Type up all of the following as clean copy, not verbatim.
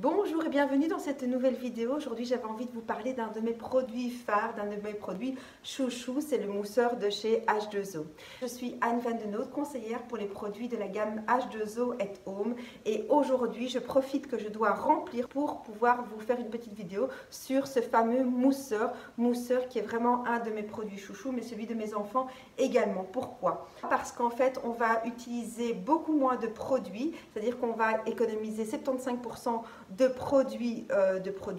Bonjour et bienvenue dans cette nouvelle vidéo. Aujourd'hui, j'avais envie de vous parler d'un de mes produits phares, d'un de mes produits chouchou, c'est le mousseur de chez H2O. Je suis Anne Van Den Noot, conseillère pour les produits de la gamme H2O at Home et aujourd'hui, je profite que je dois remplir pour pouvoir vous faire une petite vidéo sur ce fameux mousseur qui est vraiment un de mes produits chouchou, mais celui de mes enfants également. Pourquoi? Parce qu'en fait, on va utiliser beaucoup moins de produits, c'est-à-dire qu'on va économiser 75% de produits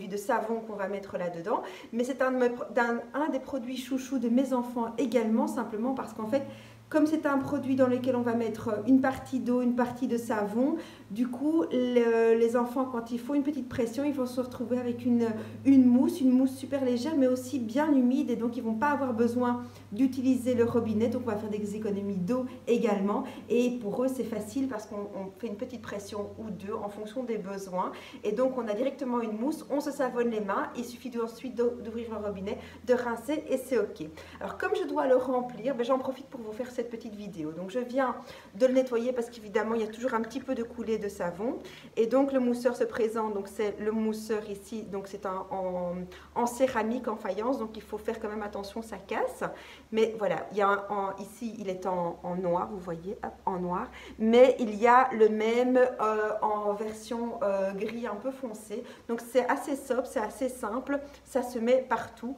de savon qu'on va mettre là-dedans. Mais c'est un des produits chouchous de mes enfants également, simplement parce qu'en fait, comme c'est un produit dans lequel on va mettre une partie d'eau, une partie de savon, du coup, les enfants, quand il faut une petite pression, ils vont se retrouver avec une mousse super légère, mais aussi bien humide, et donc ils ne vont pas avoir besoin d'utiliser le robinet, donc on va faire des économies d'eau également, et pour eux, c'est facile parce qu'on fait une petite pression ou deux en fonction des besoins, et donc on a directement une mousse, on se savonne les mains, il suffit ensuite d'ouvrir le robinet, de rincer, et c'est ok. Alors comme je dois le remplir, j'en profite pour vous faire cette petite vidéo. Donc je viens de le nettoyer parce qu'évidemment il y a toujours un petit peu de coulée de savon et donc le mousseur se présente, donc c'est le mousseur ici, donc c'est en céramique, en faïence, donc il faut faire quand même attention, ça casse, mais voilà, il y a ici il est en noir, vous voyez, hop, en noir, mais il y a le même en version gris un peu foncé, donc c'est assez sobre, c'est assez simple, ça se met partout.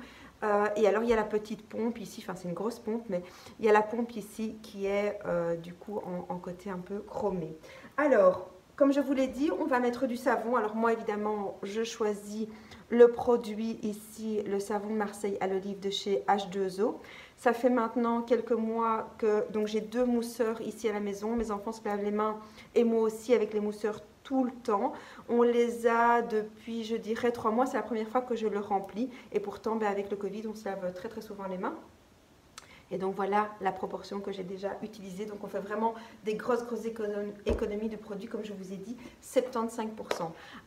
Et alors il y a la petite pompe ici, enfin c'est une grosse pompe, mais il y a la pompe ici qui est du coup en côté un peu chromé. Alors, comme je vous l'ai dit, on va mettre du savon. Alors moi évidemment, je choisis le produit ici, le savon de Marseille à l'olive de chez H2O. Ça fait maintenant quelques mois que donc j'ai deux mousseurs ici à la maison. Mes enfants se lavent les mains et moi aussi avec les mousseurs tout le temps. On les a depuis, je dirais, 3 mois. C'est la première fois que je le remplis. Et pourtant, avec le Covid, on se lave très très souvent les mains. Et donc voilà la proportion que j'ai déjà utilisée. Donc on fait vraiment des grosses économies de produits, comme je vous ai dit, 75%.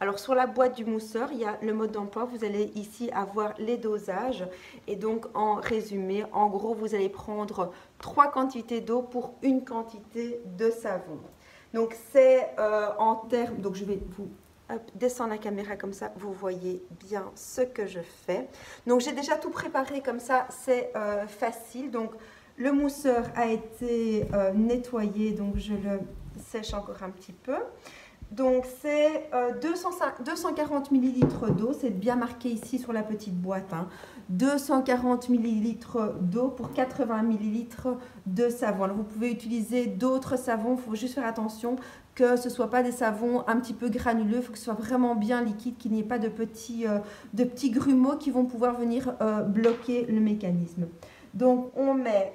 Alors sur la boîte du mousseur, il y a le mode d'emploi. Vous allez ici avoir les dosages. Et donc en résumé, en gros, vous allez prendre 3 quantités d'eau pour une quantité de savon. Donc c'est en termes, donc je vais vous descendre la caméra comme ça, vous voyez bien ce que je fais. Donc j'ai déjà tout préparé comme ça, c'est facile. Donc le mousseur a été nettoyé, donc je le sèche encore un petit peu. Donc c'est 240 ml d'eau, c'est bien marqué ici sur la petite boîte, hein. 240 ml d'eau pour 80 ml de savon. Alors vous pouvez utiliser d'autres savons, il faut juste faire attention que ce ne soit pas des savons un petit peu granuleux, il faut que ce soit vraiment bien liquide, qu'il n'y ait pas de petits grumeaux qui vont pouvoir venir bloquer le mécanisme. Donc on met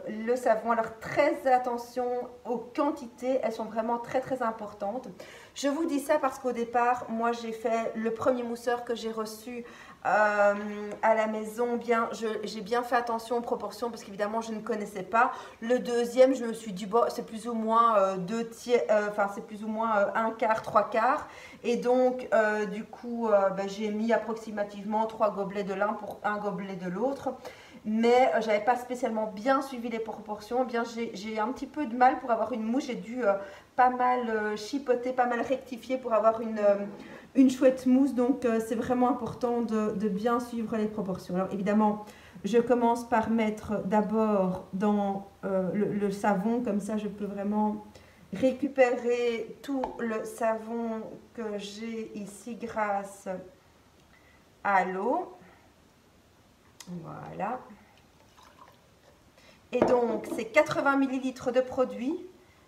le savon, alors très attention aux quantités, elles sont vraiment très très importantes. Je vous dis ça parce qu'au départ, moi j'ai fait le premier mousseur que j'ai reçu à la maison, j'ai bien fait attention aux proportions parce qu'évidemment je ne connaissais pas. Le deuxième, je me suis dit, bon, c'est plus ou moins c'est plus ou moins un quart, 3 quarts. Et donc, du coup, j'ai mis approximativement 3 gobelets de l'un pour un gobelet de l'autre. Mais je n'avais pas spécialement bien suivi les proportions. J'ai un petit peu de mal pour avoir une mousse. J'ai dû pas mal chipoter, pas mal rectifier pour avoir une chouette mousse. Donc c'est vraiment important de bien suivre les proportions. Alors évidemment, je commence par mettre d'abord dans le savon. Comme ça, je peux vraiment récupérer tout le savon que j'ai ici grâce à l'eau. Voilà. Et donc, c'est 80 ml de produit,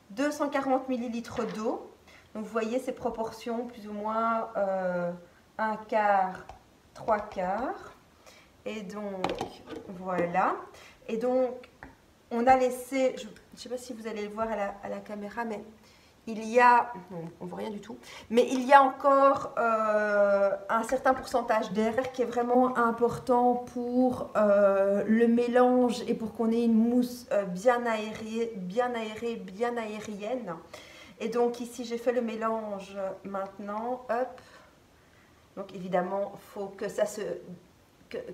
240 ml d'eau. Donc, vous voyez ces proportions, plus ou moins un quart, 3 quarts. Et donc, voilà. Et donc, on a laissé, je ne sais pas si vous allez le voir à la caméra, mais il y a, on ne voit rien du tout, mais il y a encore un certain pourcentage d'air qui est vraiment important pour le mélange et pour qu'on ait une mousse bien aérienne. Et donc ici, j'ai fait le mélange maintenant, hop. Donc évidemment, il faut que,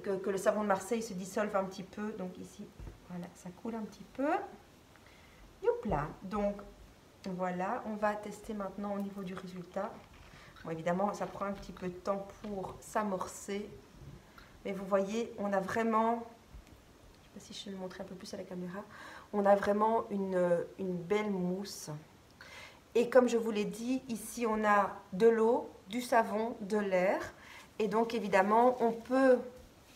que le savon de Marseille se dissolve un petit peu. Donc ici, voilà, ça coule un petit peu. Youp là. Donc, voilà, on va tester maintenant au niveau du résultat. Bon, évidemment, ça prend un petit peu de temps pour s'amorcer. Mais vous voyez, on a vraiment, je ne sais pas si je vais le montrer un peu plus à la caméra, on a vraiment une belle mousse. Et comme je vous l'ai dit, ici on a de l'eau, du savon, de l'air. Et donc évidemment, on peut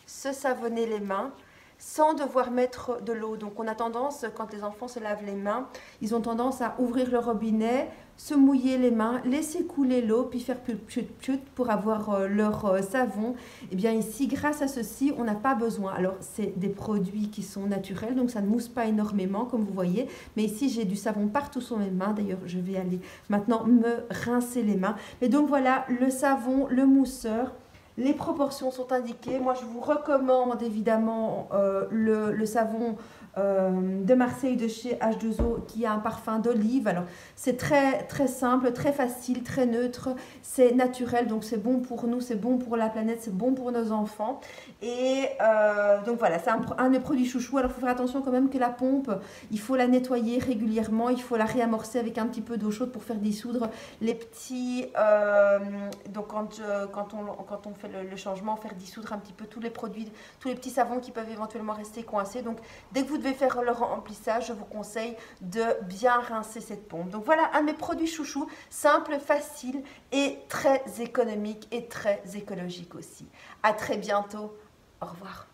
se savonner les mains sans devoir mettre de l'eau. Donc on a tendance, quand les enfants se lavent les mains, ils ont tendance à ouvrir le robinet, se mouiller les mains, laisser couler l'eau, puis faire put pour avoir leur savon. Et bien ici, grâce à ceci, on n'a pas besoin. Alors c'est des produits qui sont naturels, donc ça ne mousse pas énormément, comme vous voyez. Mais ici, j'ai du savon partout sur mes mains. D'ailleurs, je vais aller maintenant me rincer les mains. Mais donc voilà, le savon, le mousseur. Les proportions sont indiquées. Moi, je vous recommande évidemment le savon de Marseille de chez H2O qui a un parfum d'olive. Alors, c'est très simple, très facile, très neutre. C'est naturel, donc c'est bon pour nous, c'est bon pour la planète, c'est bon pour nos enfants. Et donc voilà, c'est un de mes produits chouchous. Alors, il faut faire attention quand même que la pompe, il faut la nettoyer régulièrement. Il faut la réamorcer avec un petit peu d'eau chaude pour faire dissoudre les petits... donc, quand on fait le changement, faire dissoudre un petit peu tous les produits, tous les petits savons qui peuvent éventuellement rester coincés. Donc, dès que vous devez faire le remplissage, je vous conseille de bien rincer cette pompe. Donc, voilà un de mes produits chouchous, simple, facile et très économique et très écologique aussi. À très bientôt. Au revoir.